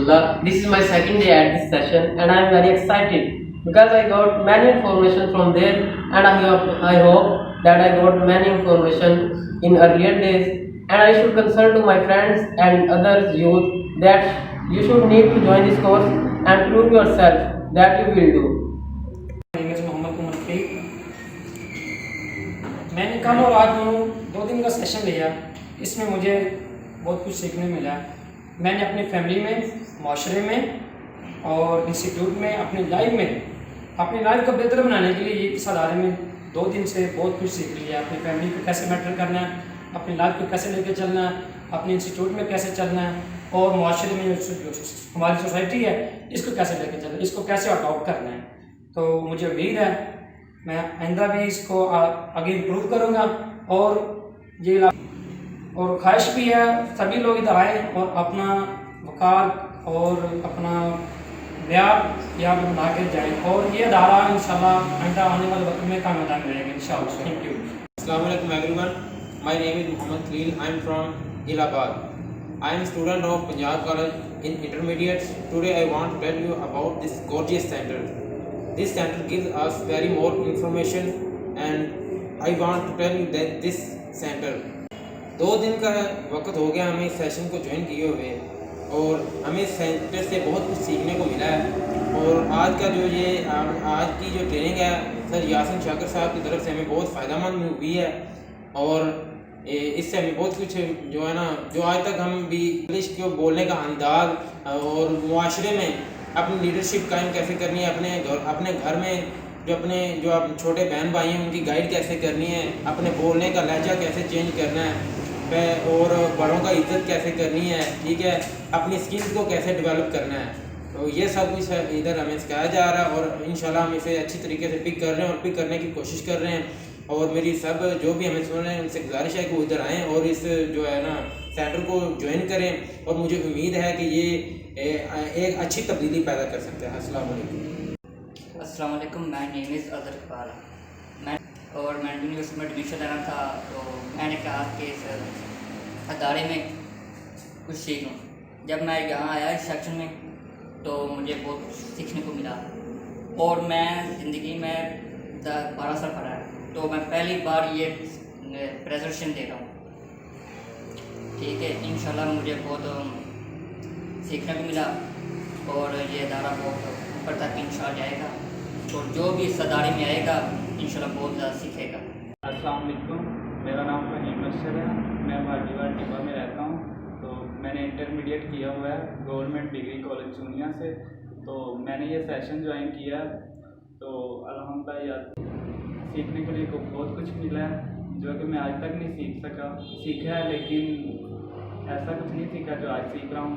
Alhamdulillah. This is my second day at this session and I am very excited because I got many information from there and I hope that I got many information in earlier days and I should consult to my friends and others youth that you should need to join this course and prove yourself that you will do. My name is Mohammad Umar फरीक। मैंने कल और आज 2 दिन का session लिया। इसमें मुझे बहुत कुछ सीखने मिला। मैंने अपनी फैमिली में, माशरे में और इंस्टीट्यूट में, अपनी लाइफ को बेहतर बनाने के लिए इस अदारे में 2 दिन से बहुत कुछ सीख लिया। अपनी फैमिली को कैसे मैटर करना है, अपनी लाइफ को कैसे लेकर चलना है, अपने इंस्टीट्यूट में कैसे चलना है और माशरे में जो हमारी सोसाइटी है इसको कैसे लेकर चलना है, इसको कैसे अडॉप्ट करना है। तो मुझे उम्मीद है मैं आइंदा भी इसको आगे इम्प्रूव करूँगा और ये और ख्वाहिश भी है सभी लोग इधर आए और अपना वकार और अपना म्यार यहाँ पर बना के जाएँ और ये अदारा इंशाल्लाह आइंदा आने वाले वक्त में कामयाब मिलेगा इंशाल्लाह। Thank you. Assalamu alaikum everyone. My name is Muhammad Khalil. I am from Allahabad. I am student of Punjab College in Intermediates. Today I want to tell you about this gorgeous center. This center gives us very more information and I want to tell you that this center 2 दिन का वक्त हो गया हमें इस session को join किए हुए और हमें इस सेंटर से बहुत कुछ सीखने को मिला है। और आज का जो ये आज की जो ट्रेनिंग है सर यासिन शाकिर साहब की तरफ से हमें बहुत फ़ायदेमंद हुई है और इससे हमें बहुत कुछ जो है ना जो आज तक हम भी इंग्लिश को बोलने का अंदाज और मुआशरे में अपनी लीडरशिप कायम कैसे करनी है, अपने घर में जो आप छोटे बहन भाई हैं उनकी गाइड कैसे करनी है, अपने बोलने का लहजा कैसे चेंज करना है और बड़ों का इज्जत कैसे करनी है, ठीक है, अपनी स्किल्स को कैसे डेवलप करना है। तो ये सब कुछ इधर हमें सिखाया जा रहा है और इंशाल्लाह हम इसे अच्छी तरीके से पिक कर रहे हैं और पिक करने की कोशिश कर रहे हैं। और मेरी सब जो भी हमें सुन रहे हैं उनसे गुजारिश है कि वो इधर आएँ और इस जो है ना सेंटर को ज्वाइन करें और मुझे उम्मीद है कि ये एक अच्छी तब्दीली पैदा कर सकते हैं। अस्सलाम वालेकुम। अस्सलाम वालेकुम। My name is Azhar Iqbal. मैंने यूनिवर्सिटी में एडमिशन लेना था तो मैंने कहा कि इस अदारे में कुछ सीखूं। जब मैं यहाँ आया इस सेक्शन में तो मुझे बहुत कुछ सीखने को मिला और मैं ज़िंदगी में 12 साल पढ़ा है तो मैं पहली बार ये प्रेजेंटेशन दे रहा हूँ, ठीक है। इंशाल्लाह मुझे बहुत सीखने को मिला और ये अदारा बहुत ऊपर तक इंशाल्लाह जाएगा और जो भी इस अदारे में आएगा इंशाल्लाह बहुत ज़्यादा सीखेगा। अस्सलाम वालेकुम, मेरा नाम फ़हीम अशर है, मैं वाजीवार टिब्बा में रहता हूँ। तो मैंने इंटरमीडिएट किया हुआ है गवर्नमेंट डिग्री कॉलेज चूनिया से। तो मैंने ये सेशन ज्वाइन किया तो अल्हम्दुलिल्लाह सीखने के लिए बहुत कुछ मिला है जो कि मैं आज तक नहीं सीखा है, लेकिन ऐसा कुछ नहीं सीखा जो आज सीख रहा हूँ।